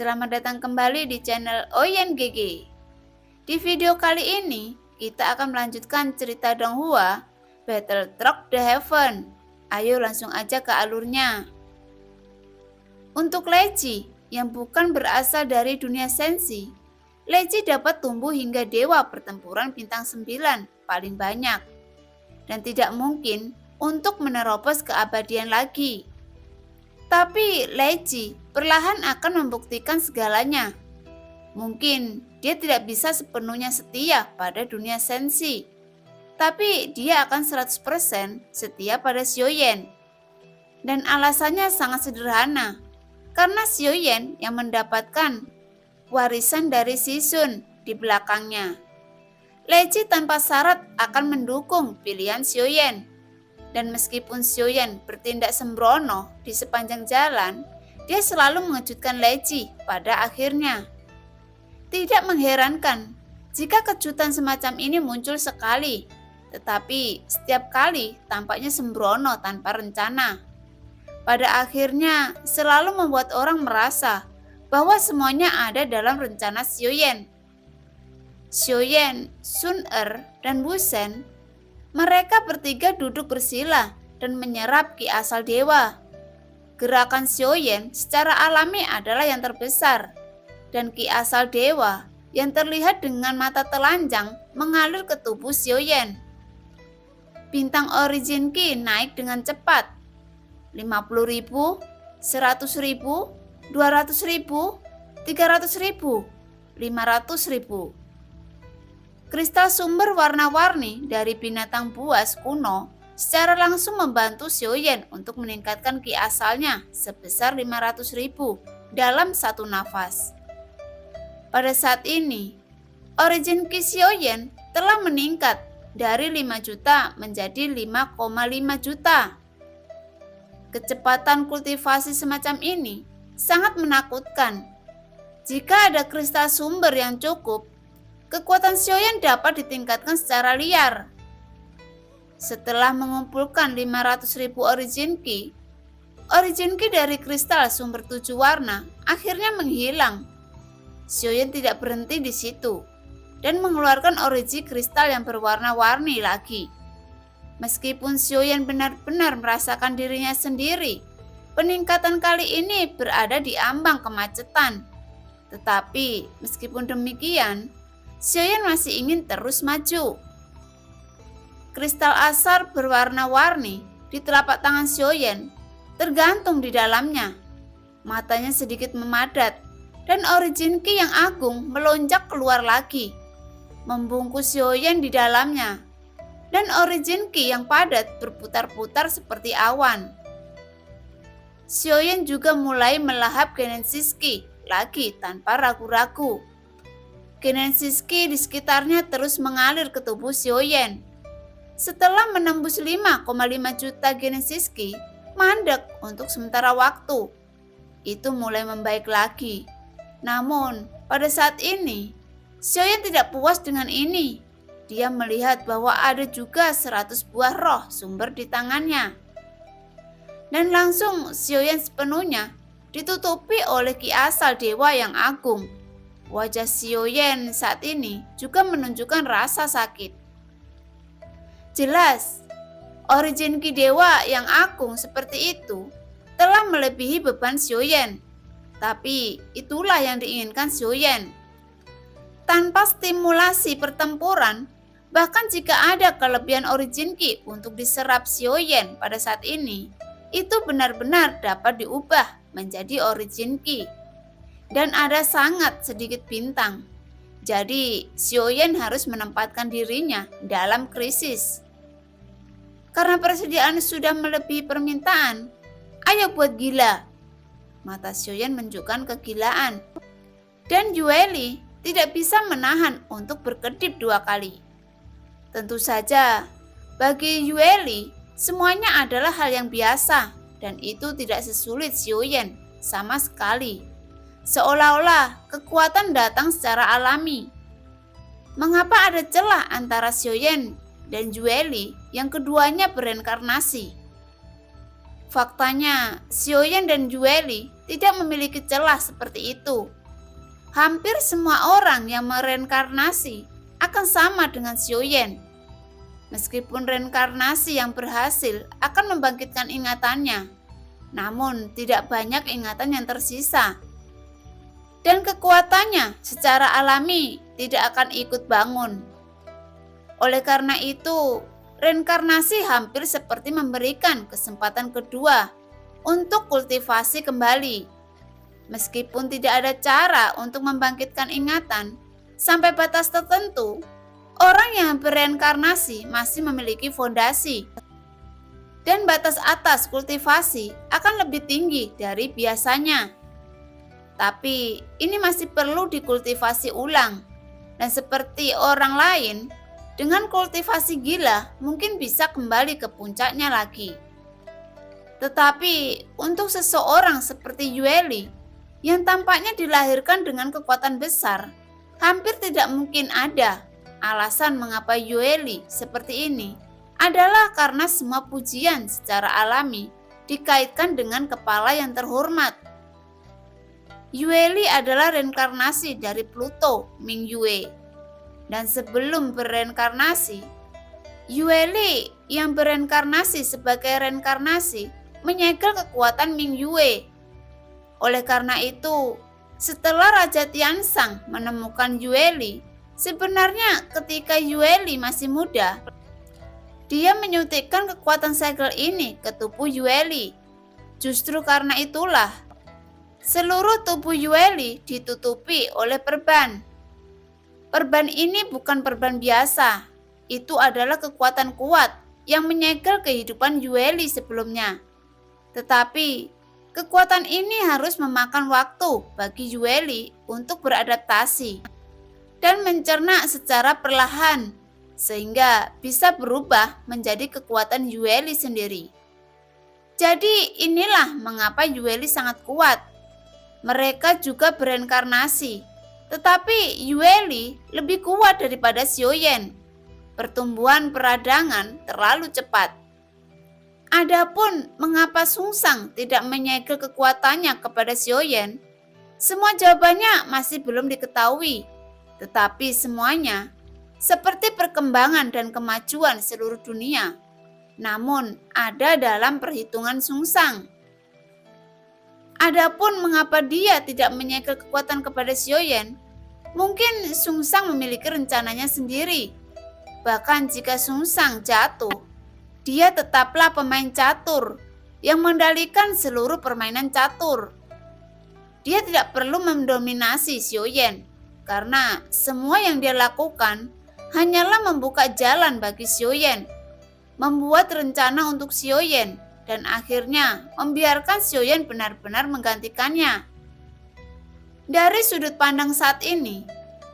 Selamat datang kembali di channel Oyen GG. Di video kali ini, kita akan melanjutkan cerita Donghua, Battle Truck the Heaven. Ayo langsung aja ke alurnya. Untuk Leji, yang bukan berasal dari dunia sensi, Leji dapat tumbuh hingga dewa pertempuran bintang 9 paling banyak. Dan tidak mungkin untuk menerobos keabadian lagi. Tapi Leji perlahan akan membuktikan segalanya. Mungkin dia tidak bisa sepenuhnya setia pada dunia sensi, tapi dia akan 100% setia pada Xiaoyan. Dan alasannya sangat sederhana, karena Xiaoyan yang mendapatkan warisan dari Shizun di belakangnya. Leji tanpa syarat akan mendukung pilihan Xiaoyan. Dan meskipun Xiaoyan bertindak sembrono di sepanjang jalan, dia selalu mengejutkan Leji pada akhirnya. Tidak mengherankan jika kejutan semacam ini muncul sekali, tetapi setiap kali tampaknya sembrono tanpa rencana. Pada akhirnya selalu membuat orang merasa bahwa semuanya ada dalam rencana Xiaoyan. Xiaoyan, Sun Er, dan Wu Shen, mereka bertiga duduk bersila dan menyerap ki asal dewa. Gerakan Xiaoyan secara alami adalah yang terbesar, dan ki asal dewa yang terlihat dengan mata telanjang mengalir ke tubuh Xiaoyan. Bintang origin ki naik dengan cepat, 50.000, 100.000, 200.000, 300.000, 500.000. Kristal sumber warna-warni dari binatang buas kuno secara langsung membantu Xiaoyan untuk meningkatkan ki asalnya sebesar 500.000 dalam satu nafas. Pada saat ini, origin ki Xiaoyan telah meningkat dari 5 juta menjadi 5,5 juta. Kecepatan kultivasi semacam ini sangat menakutkan. Jika ada kristal sumber yang cukup, kekuatan Xiaoyan dapat ditingkatkan secara liar. Setelah mengumpulkan 500.000 origin ki dari kristal sumber 7 warna akhirnya menghilang. Xiaoyan tidak berhenti di situ dan mengeluarkan origin kristal yang berwarna-warni lagi. Meskipun Xiaoyan benar-benar merasakan dirinya sendiri, peningkatan kali ini berada di ambang kemacetan. Tetapi meskipun demikian, Xiaoyan masih ingin terus maju. Kristal asar berwarna-warni di telapak tangan Xiaoyan tergantung di dalamnya. Matanya sedikit memadat dan origin ki yang agung melonjak keluar lagi, membungkus Xiaoyan di dalamnya. Dan origin ki yang padat berputar-putar seperti awan. Xiaoyan juga mulai melahap Genesis ki lagi tanpa ragu-ragu. Genesis ki di sekitarnya terus mengalir ke tubuh Xiaoyan. Setelah menembus 5,5 juta Genesis ki, mandek untuk sementara waktu. Itu mulai membaik lagi. Namun, pada saat ini, Xiaoyan tidak puas dengan ini. Dia melihat bahwa ada juga 100 buah roh sumber di tangannya. Dan langsung Xiaoyan sepenuhnya ditutupi oleh ki asal dewa yang agung. Wajah Xiaoyan saat ini juga menunjukkan rasa sakit. Jelas, origin ki dewa yang agung seperti itu telah melebihi beban Xiaoyan. Tapi itulah yang diinginkan Xiaoyan. Tanpa stimulasi pertempuran, bahkan jika ada kelebihan origin ki untuk diserap Xiaoyan pada saat ini, itu benar-benar dapat diubah menjadi origin ki. Dan ada sangat sedikit bintang. Jadi, Xiaoyan harus menempatkan dirinya dalam krisis. Karena persediaan sudah melebihi permintaan, ayo buat gila. Mata Xiaoyan menunjukkan kegilaan. Dan Yueli tidak bisa menahan untuk berkedip 2 kali. Tentu saja, bagi Yueli, semuanya adalah hal yang biasa dan itu tidak sesulit Xiaoyan sama sekali. Seolah-olah kekuatan datang secara alami. Mengapa ada celah antara Xiaoyan dan Yueli yang keduanya bereinkarnasi? Faktanya, Xiaoyan dan Yueli tidak memiliki celah seperti itu. Hampir semua orang yang mereinkarnasi akan sama dengan Xiaoyan. Meskipun reinkarnasi yang berhasil akan membangkitkan ingatannya, namun tidak banyak ingatan yang tersisa. Dan kekuatannya secara alami tidak akan ikut bangun. Oleh karena itu, reinkarnasi hampir seperti memberikan kesempatan kedua untuk kultivasi kembali. Meskipun tidak ada cara untuk membangkitkan ingatan sampai batas tertentu, orang yang bereinkarnasi masih memiliki fondasi. Dan batas atas kultivasi akan lebih tinggi dari biasanya. Tapi ini masih perlu dikultivasi ulang. Dan seperti orang lain, dengan kultivasi gila mungkin bisa kembali ke puncaknya lagi. Tetapi untuk seseorang seperti Yueli yang tampaknya dilahirkan dengan kekuatan besar, hampir tidak mungkin ada alasan mengapa Yueli seperti ini adalah karena semua pujian secara alami dikaitkan dengan kepala yang terhormat. Yueli adalah reinkarnasi dari Pluto Mingyue. Dan sebelum bereinkarnasi, Yueli yang bereinkarnasi sebagai reinkarnasi menyegel kekuatan Mingyue. Oleh karena itu, setelah Raja Tiansang menemukan Yueli, sebenarnya ketika Yueli masih muda, dia menyuntikkan kekuatan segel ini ke tubuh Yueli. Justru karena itulah, seluruh tubuh Yueli ditutupi oleh perban. Perban ini bukan perban biasa, itu adalah kekuatan kuat yang menyegel kehidupan Yueli sebelumnya. Tetapi, kekuatan ini harus memakan waktu bagi Yueli untuk beradaptasi dan mencerna secara perlahan, sehingga bisa berubah menjadi kekuatan Yueli sendiri. Jadi inilah mengapa Yueli sangat kuat. Mereka juga bereinkarnasi, tetapi Yueli lebih kuat daripada Xiaoyan. Pertumbuhan peradangan terlalu cepat. Adapun mengapa Sungsang tidak menyegel kekuatannya kepada Xiaoyan, semua jawabannya masih belum diketahui. Tetapi semuanya seperti perkembangan dan kemajuan seluruh dunia, namun ada dalam perhitungan Sungsang. Adapun mengapa dia tidak menyegel kekuatan kepada Xiaoyan, mungkin Sungsang memiliki rencananya sendiri. Bahkan jika Sungsang jatuh, dia tetaplah pemain catur yang mengendalikan seluruh permainan catur. Dia tidak perlu mendominasi Xiaoyan, karena semua yang dia lakukan hanyalah membuka jalan bagi Xiaoyan, membuat rencana untuk Xiaoyan, dan akhirnya membiarkan Xiaoyan benar-benar menggantikannya. Dari sudut pandang saat ini,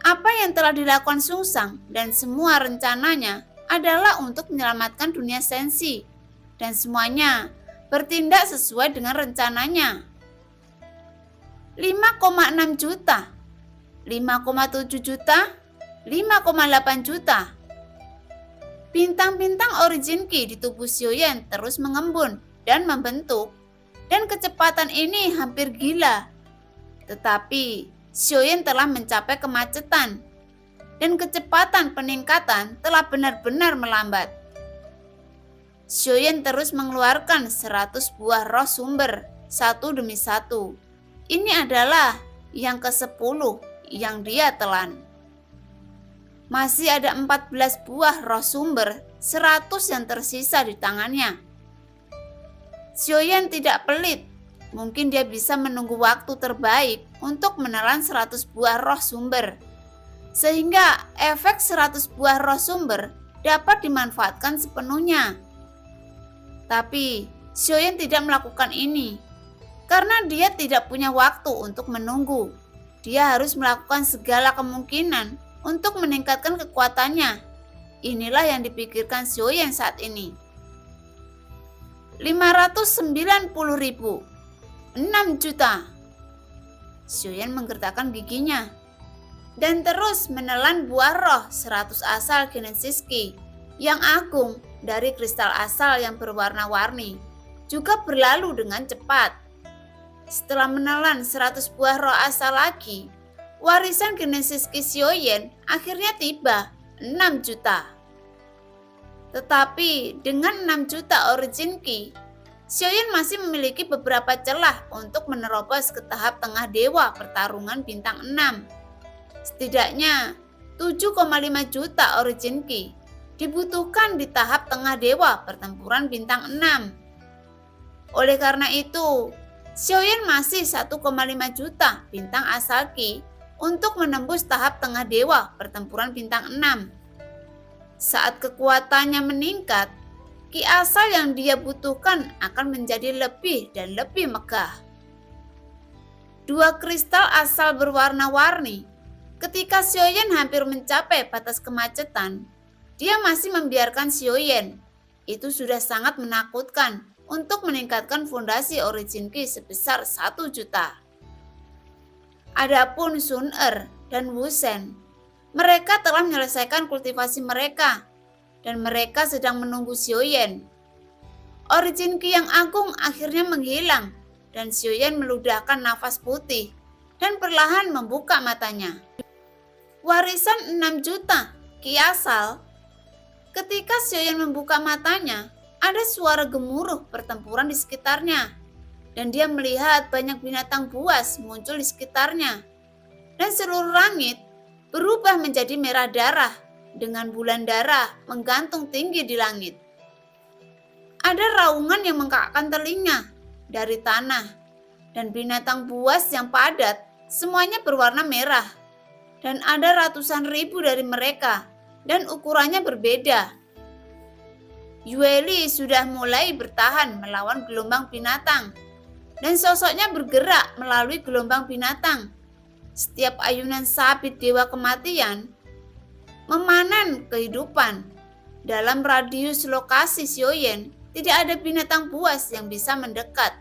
apa yang telah dilakukan Sungsang dan semua rencananya adalah untuk menyelamatkan dunia sensi, dan semuanya bertindak sesuai dengan rencananya. 5,6 juta, 5,7 juta, 5,8 juta. Bintang-bintang origin Qi di tubuh Xiaoyan terus mengembun dan membentuk, dan kecepatan ini hampir gila. Tetapi Xiaoyan telah mencapai kemacetan, dan kecepatan peningkatan telah benar-benar melambat. Xiaoyan terus mengeluarkan 100 buah roh sumber, satu demi satu. Ini adalah yang ke-10 yang dia telan. Masih ada 14 buah roh sumber, 100 yang tersisa di tangannya. Xiaoyan tidak pelit. Mungkin dia bisa menunggu waktu terbaik untuk menelan 100 buah roh sumber. Sehingga efek 100 buah roh sumber dapat dimanfaatkan sepenuhnya. Tapi Xiaoyan tidak melakukan ini karena dia tidak punya waktu untuk menunggu. Dia harus melakukan segala kemungkinan untuk meningkatkan kekuatannya. Inilah yang dipikirkan Xiaoyan saat ini. 590.000, 6 juta. Xiaoyan menggertakkan giginya dan terus menelan buah roh 100 asal Genesis Qi yang agung dari kristal asal yang berwarna-warni, juga berlalu dengan cepat. Setelah menelan 100 buah roh asa lagi, warisan Genesis Ki Sioyen akhirnya tiba, 6 juta. Tetapi dengan 6 juta origin Ki, Sioyen masih memiliki beberapa celah untuk menerobos ke tahap tengah dewa pertarungan bintang 6. Setidaknya 7,5 juta origin Ki dibutuhkan di tahap tengah dewa pertempuran bintang 6. Oleh karena itu, Sioyen masih 1,5 juta bintang asal Ki untuk menembus tahap tengah dewa pertempuran bintang 6. Saat kekuatannya meningkat, Ki asal yang dia butuhkan akan menjadi lebih dan lebih megah. 2 kristal asal berwarna-warni. Ketika Sioyen hampir mencapai batas kemacetan, dia masih membiarkan Sioyen. Itu sudah sangat menakutkan untuk meningkatkan fondasi origin Ki sebesar 1 juta. Adapun Sun Er dan Wu Shen, mereka telah menyelesaikan kultivasi mereka dan mereka sedang menunggu Sioyen. Origin Ki yang agung akhirnya menghilang dan Sioyen meludahkan nafas putih dan perlahan membuka matanya. Warisan 6 juta Ki asal. Ketika Sioyen membuka matanya, ada suara gemuruh pertempuran di sekitarnya dan dia melihat banyak binatang buas muncul di sekitarnya dan seluruh langit berubah menjadi merah darah dengan bulan darah menggantung tinggi di langit. Ada raungan yang mengkakkan telinga dari tanah dan binatang buas yang padat semuanya berwarna merah dan ada ratusan ribu dari mereka dan ukurannya berbeda. Yueli sudah mulai bertahan melawan gelombang binatang dan sosoknya bergerak melalui gelombang binatang. Setiap ayunan sabit dewa kematian memanen kehidupan. Dalam radius lokasi Sioyen tidak ada binatang buas yang bisa mendekat.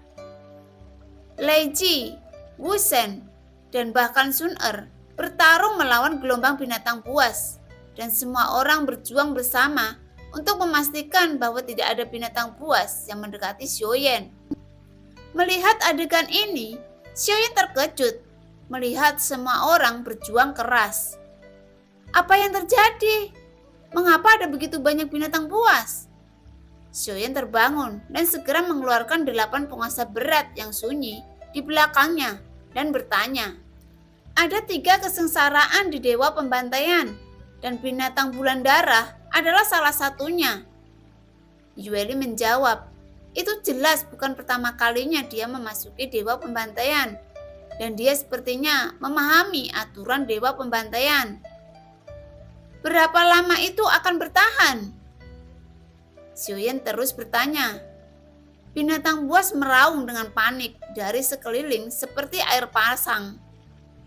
Lei Ji, Wu Shen, dan bahkan Sun Er bertarung melawan gelombang binatang buas dan semua orang berjuang bersama untuk memastikan bahwa tidak ada binatang buas yang mendekati Sioyen. Melihat adegan ini, Sioyen terkejut melihat semua orang berjuang keras. Apa yang terjadi? Mengapa ada begitu banyak binatang buas? Sioyen terbangun dan segera mengeluarkan 8 penguasa berat yang sunyi di belakangnya dan bertanya. Ada 3 kesengsaraan di dewa pembantaian dan binatang bulan darah adalah salah satunya. Yueli menjawab, itu jelas bukan pertama kalinya dia memasuki dewa pembantaian. Dan dia sepertinya memahami aturan dewa pembantaian. Berapa lama itu akan bertahan? Sioyen terus bertanya. Binatang buas meraung dengan panik dari sekeliling seperti air pasang.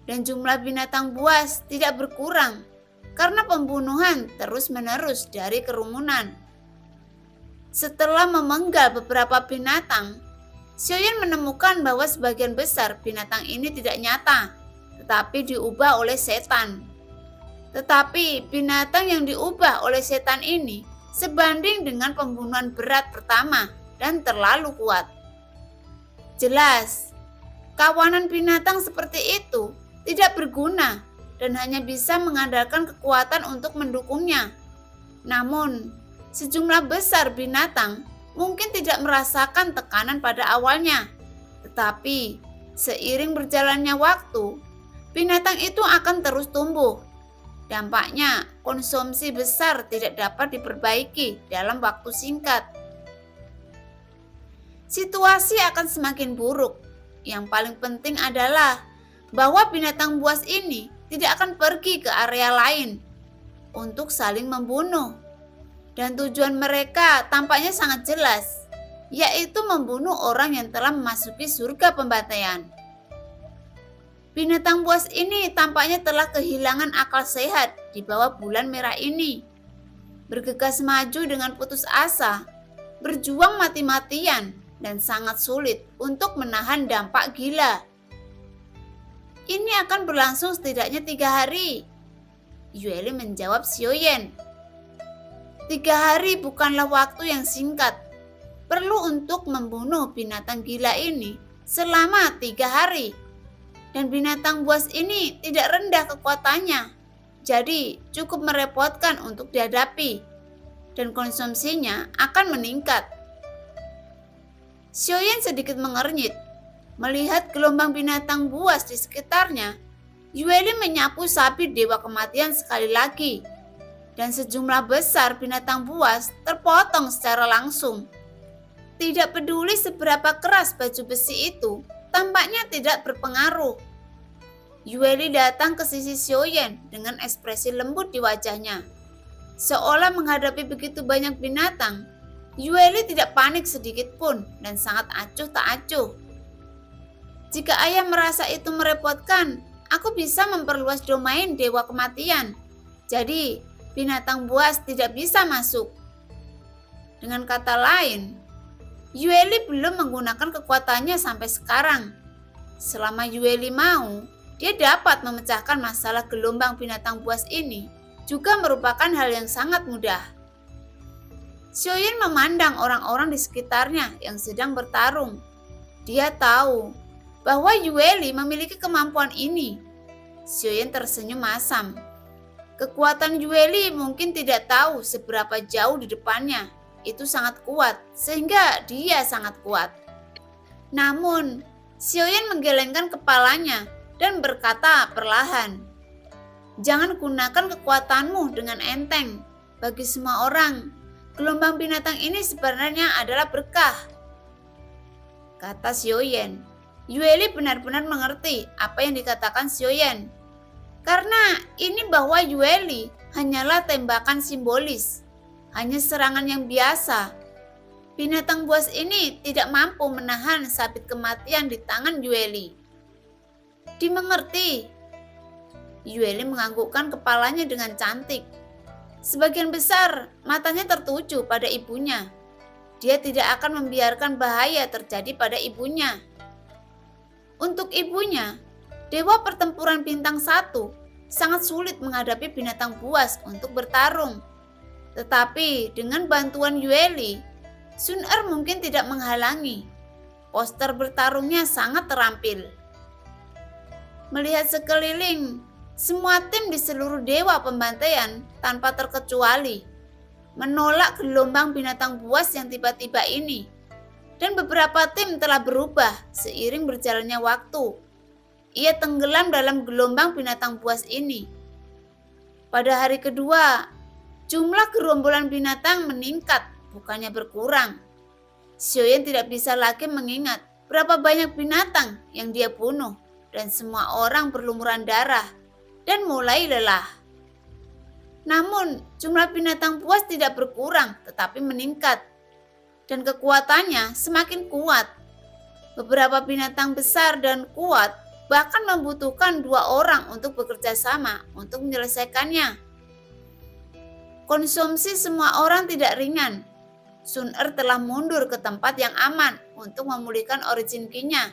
Dan jumlah binatang buas tidak berkurang karena pembunuhan terus-menerus dari kerumunan. Setelah memenggal beberapa binatang, Sioyen menemukan bahwa sebagian besar binatang ini tidak nyata, tetapi diubah oleh setan. Tetapi binatang yang diubah oleh setan ini sebanding dengan pembunuhan berat pertama dan terlalu kuat. Jelas, kawanan binatang seperti itu tidak berguna dan hanya bisa mengandalkan kekuatan untuk mendukungnya. Namun, sejumlah besar binatang mungkin tidak merasakan tekanan pada awalnya, tetapi seiring berjalannya waktu, binatang itu akan terus tumbuh. Dampaknya, konsumsi besar tidak dapat diperbaiki dalam waktu singkat. Situasi akan semakin buruk. Yang paling penting adalah bahwa binatang buas ini tidak akan pergi ke area lain untuk saling membunuh. Dan tujuan mereka tampaknya sangat jelas, yaitu membunuh orang yang telah memasuki surga pembantaian. Binatang buas ini tampaknya telah kehilangan akal sehat di bawah bulan merah ini. Bergegas maju dengan putus asa, berjuang mati-matian, dan sangat sulit untuk menahan dampak gila. Ini akan berlangsung setidaknya 3 hari. Yueli menjawab Sioyen. 3 hari bukanlah waktu yang singkat. Perlu untuk membunuh binatang gila ini selama 3 hari. Dan binatang buas ini tidak rendah kekuatannya, jadi cukup merepotkan untuk dihadapi dan konsumsinya akan meningkat. Xiaoyan sedikit mengernyit. Melihat gelombang binatang buas di sekitarnya, Yueli menyapu sapi dewa kematian sekali lagi. Dan sejumlah besar binatang buas terpotong secara langsung. Tidak peduli seberapa keras baju besi itu, tampaknya tidak berpengaruh. Yueli datang ke sisi Xiaoyan dengan ekspresi lembut di wajahnya. Seolah menghadapi begitu banyak binatang, Yueli tidak panik sedikit pun dan sangat acuh tak acuh. Jika ayah merasa itu merepotkan, aku bisa memperluas domain dewa kematian. Jadi, binatang buas tidak bisa masuk. Dengan kata lain, Yueli belum menggunakan kekuatannya sampai sekarang. Selama Yueli mau, dia dapat memecahkan masalah gelombang binatang buas ini, juga merupakan hal yang sangat mudah. Xiaoyan memandang orang-orang di sekitarnya yang sedang bertarung. Dia tahu bahwa Yueli memiliki kemampuan ini. Xiaoyan tersenyum masam. Kekuatan Yueli mungkin tidak tahu seberapa jauh di depannya. Itu sangat kuat, sehingga dia sangat kuat. Namun, Xiaoyan menggelengkan kepalanya dan berkata perlahan, "Jangan gunakan kekuatanmu dengan enteng. Bagi semua orang, gelombang binatang ini sebenarnya adalah berkah," kata Xiaoyan. Yueli benar-benar mengerti apa yang dikatakan Xiaoyan. Karena ini bahwa Yueli hanyalah tembakan simbolis, hanya serangan yang biasa. Binatang buas ini tidak mampu menahan sabit kematian di tangan Yueli. Dimengerti. Yueli menganggukkan kepalanya dengan cantik. Sebagian besar matanya tertuju pada ibunya. Dia tidak akan membiarkan bahaya terjadi pada ibunya. Untuk ibunya, Dewa Pertempuran Bintang 1 sangat sulit menghadapi binatang buas untuk bertarung. Tetapi dengan bantuan Yueli, Sun Er mungkin tidak menghalangi. Poster bertarungnya sangat terampil. Melihat sekeliling, semua tim di seluruh dewa pembantaian tanpa terkecuali menolak gelombang binatang buas yang tiba-tiba ini. Dan beberapa tim telah berubah seiring berjalannya waktu. Ia tenggelam dalam gelombang binatang buas ini. Pada hari kedua, jumlah gerombolan binatang meningkat, bukannya berkurang. Xiaoyan tidak bisa lagi mengingat berapa banyak binatang yang dia bunuh, dan semua orang berlumuran darah dan mulai lelah. Namun, jumlah binatang buas tidak berkurang, tetapi meningkat. Dan kekuatannya semakin kuat. Beberapa binatang besar dan kuat bahkan membutuhkan 2 orang untuk bekerja sama untuk menyelesaikannya. Konsumsi semua orang tidak ringan. Sun Er telah mundur ke tempat yang aman untuk memulihkan origin ki-nya.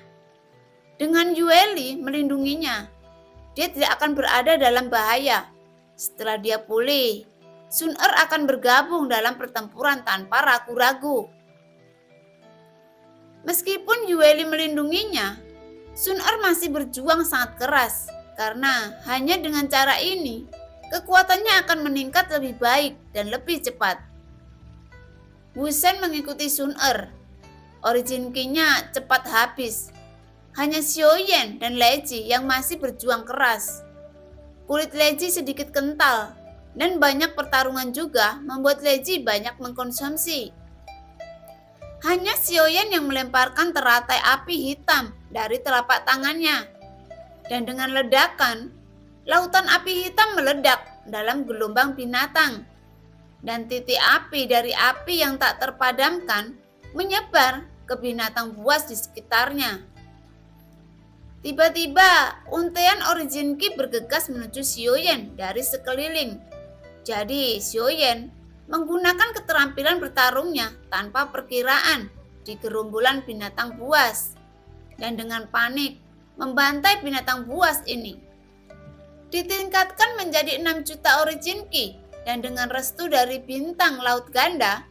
Dengan Yueli melindunginya, dia tidak akan berada dalam bahaya. Setelah dia pulih, Sun Er akan bergabung dalam pertempuran tanpa ragu-ragu. Meskipun Yueli melindunginya, Sun Er masih berjuang sangat keras karena hanya dengan cara ini kekuatannya akan meningkat lebih baik dan lebih cepat. Wu Shen mengikuti Sun Er. Origin ki-nya cepat habis. Hanya Xiaoyan dan Lei Ji yang masih berjuang keras. Kulit Lei Ji sedikit kental dan banyak pertarungan juga membuat Lei Ji banyak mengkonsumsi. Hanya Xiaoyan yang melemparkan teratai api hitam dari telapak tangannya. Dan dengan ledakan, lautan api hitam meledak dalam gelombang binatang. Dan titik api dari api yang tak terpadamkan menyebar ke binatang buas di sekitarnya. Tiba-tiba, untaian origin ki bergegas menuju Xiaoyan dari sekeliling. Jadi, Xiaoyan menggunakan keterampilan bertarungnya tanpa perkiraan di gerombolan binatang buas. Dan dengan panik, membantai binatang buas ini. Ditingkatkan menjadi 6 juta origin ki, dan dengan restu dari bintang laut ganda,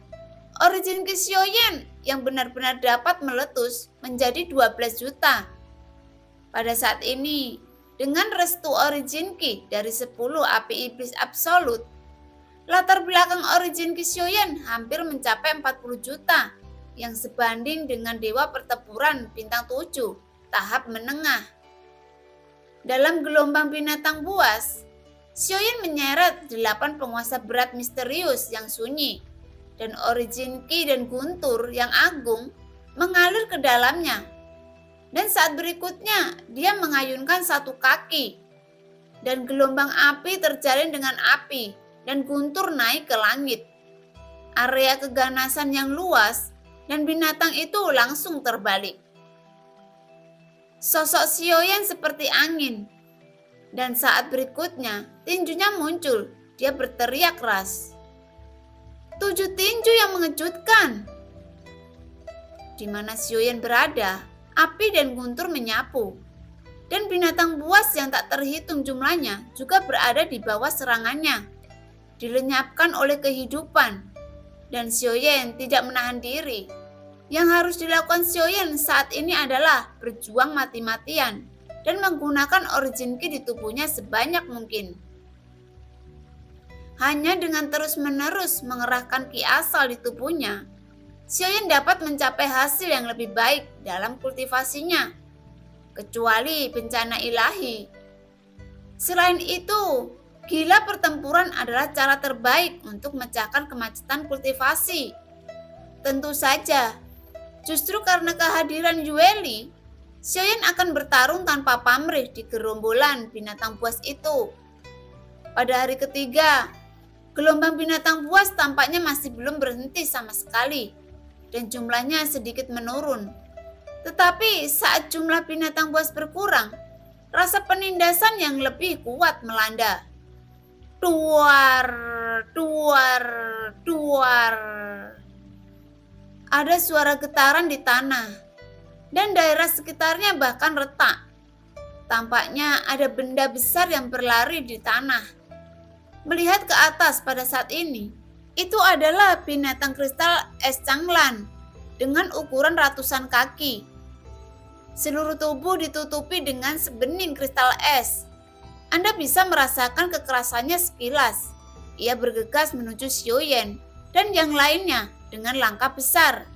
origin Ki Xiaoyan yang benar-benar dapat meletus menjadi 12 juta. Pada saat ini, dengan restu origin Ki dari 10 api iblis absolut, latar belakang origin Ki Xiaoyan hampir mencapai 40 juta yang sebanding dengan dewa pertempuran bintang 7 tahap menengah. Dalam gelombang binatang buas, Xiaoyan menyeret 8 penguasa berat misterius yang sunyi, dan origin Ki dan guntur yang agung mengalir ke dalamnya. Dan saat berikutnya, dia mengayunkan satu kaki, dan gelombang api terjalin dengan api, dan guntur naik ke langit. Area keganasan yang luas, dan binatang itu langsung terbalik. Sosok Xiaoyan seperti angin, dan saat berikutnya tinjunya muncul. Dia berteriak keras. 7 tinju yang mengejutkan. Di mana Xiaoyan berada, api dan guntur menyapu. Dan binatang buas yang tak terhitung jumlahnya juga berada di bawah serangannya. Dilenyapkan oleh kehidupan. Dan Xiaoyan tidak menahan diri. Yang harus dilakukan Xiaoyan saat ini adalah berjuang mati-matian dan menggunakan origin Ki di tubuhnya sebanyak mungkin. Hanya dengan terus-menerus mengerahkan Ki asal di tubuhnya, Xiaoyan dapat mencapai hasil yang lebih baik dalam kultivasinya, kecuali bencana ilahi. Selain itu, gila pertempuran adalah cara terbaik untuk memecahkan kemacetan kultivasi. Tentu saja, justru karena kehadiran Yueli, Xiaoyan akan bertarung tanpa pamrih di gerombolan binatang buas itu. Pada hari ketiga, gelombang binatang buas tampaknya masih belum berhenti sama sekali, dan jumlahnya sedikit menurun. Tetapi saat jumlah binatang buas berkurang, rasa penindasan yang lebih kuat melanda. Duar, duar, duar. Ada suara getaran di tanah, dan daerah sekitarnya bahkan retak. Tampaknya ada benda besar yang berlari di tanah. Melihat ke atas pada saat ini, itu adalah binatang kristal es Changlan dengan ukuran ratusan kaki. Seluruh tubuh ditutupi dengan sebening kristal es. Anda bisa merasakan kekerasannya sekilas. Ia bergegas menuju Xiaoyan dan yang lainnya dengan langkah besar.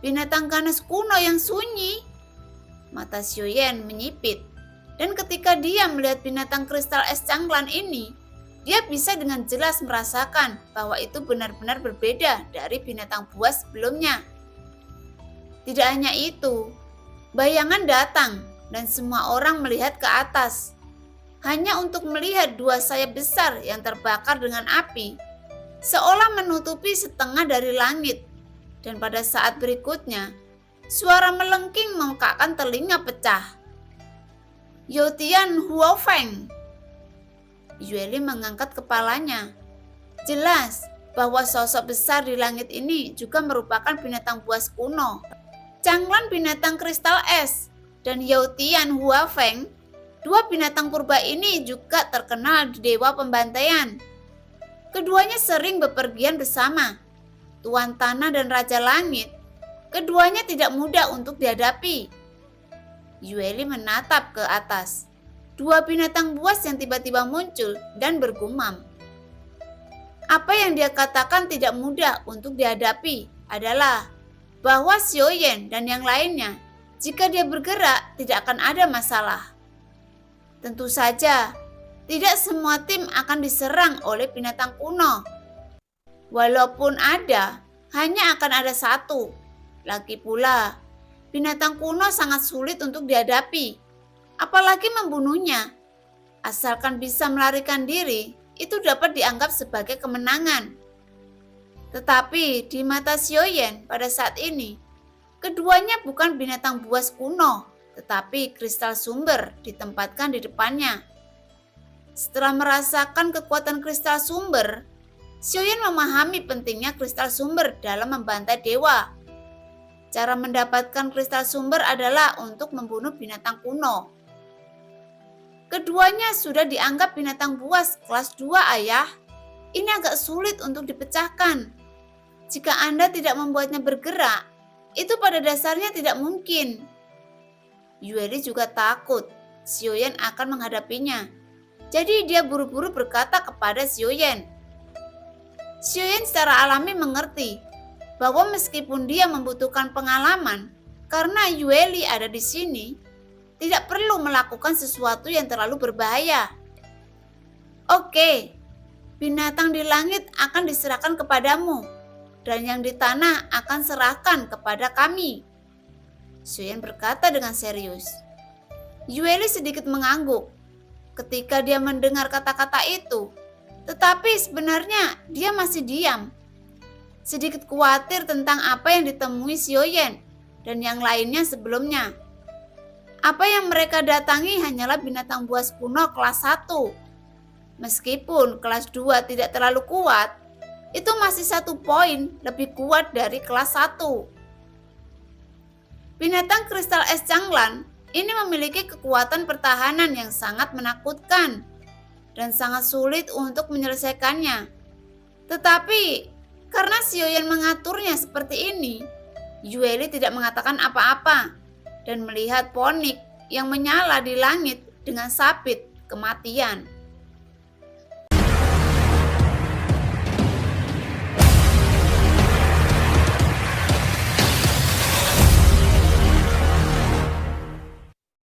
Binatang ganas kuno yang sunyi. Mata Xiaoyan menyipit, dan ketika dia melihat binatang kristal es Changlan ini, dia bisa dengan jelas merasakan bahwa itu benar-benar berbeda dari binatang buas sebelumnya. Tidak hanya itu, bayangan datang dan semua orang melihat ke atas. Hanya untuk melihat 2 sayap besar yang terbakar dengan api, seolah menutupi setengah dari langit. Dan pada saat berikutnya, suara melengking memekakkan telinga pecah. Youtian Huofeng. Yueli mengangkat kepalanya. Jelas bahwa sosok besar di langit ini juga merupakan binatang buas kuno. Changlan binatang kristal es dan Youtian Huofeng, 2 binatang purba ini juga terkenal di dewa pembantaian. Keduanya sering bepergian bersama. Tuan Tanah dan Raja Langit, keduanya tidak mudah untuk dihadapi. Yueli menatap ke atas. 2 binatang buas yang tiba-tiba muncul dan bergumam. Apa yang dia katakan tidak mudah untuk dihadapi adalah bahwa Xiaoyan dan yang lainnya, jika dia bergerak tidak akan ada masalah. Tentu saja, tidak semua tim akan diserang oleh binatang kuno. Walaupun ada, hanya akan ada 1. Lagi pula, binatang kuno sangat sulit untuk dihadapi. Apalagi membunuhnya. Asalkan bisa melarikan diri, itu dapat dianggap sebagai kemenangan. Tetapi di mata Xiaoyan pada saat ini, keduanya bukan binatang buas kuno, tetapi kristal sumber ditempatkan di depannya. Setelah merasakan kekuatan kristal sumber, Xiaoyan memahami pentingnya kristal sumber dalam membantai dewa. Cara mendapatkan kristal sumber adalah untuk membunuh binatang kuno. Keduanya sudah dianggap binatang buas kelas 2, ayah. Ini agak sulit untuk dipecahkan. Jika Anda tidak membuatnya bergerak, itu pada dasarnya tidak mungkin. Yueli juga takut Xiaoyan akan menghadapinya. Jadi dia buru-buru berkata kepada Xiaoyan. Xiaoyan secara alami mengerti bahwa meskipun dia membutuhkan pengalaman karena Yueli ada di sini, tidak perlu melakukan sesuatu yang terlalu berbahaya. Oke, binatang di langit akan diserahkan kepadamu, dan yang di tanah akan serahkan kepada kami. Xiaoyan berkata dengan serius. Yueli sedikit mengangguk ketika dia mendengar kata-kata itu, tetapi sebenarnya dia masih diam. Sedikit khawatir tentang apa yang ditemui Xiaoyan dan yang lainnya sebelumnya. Apa yang mereka datangi hanyalah binatang buas kuno kelas 1. Meskipun kelas 2 tidak terlalu kuat, itu masih 1 poin lebih kuat dari kelas 1. Binatang kristal es Changlan ini memiliki kekuatan pertahanan yang sangat menakutkan dan sangat sulit untuk menyelesaikannya. Tetapi karena Xiaoyan mengaturnya seperti ini, Yueli tidak mengatakan apa-apa dan melihat Phoenix yang menyala di langit dengan sabit kematian.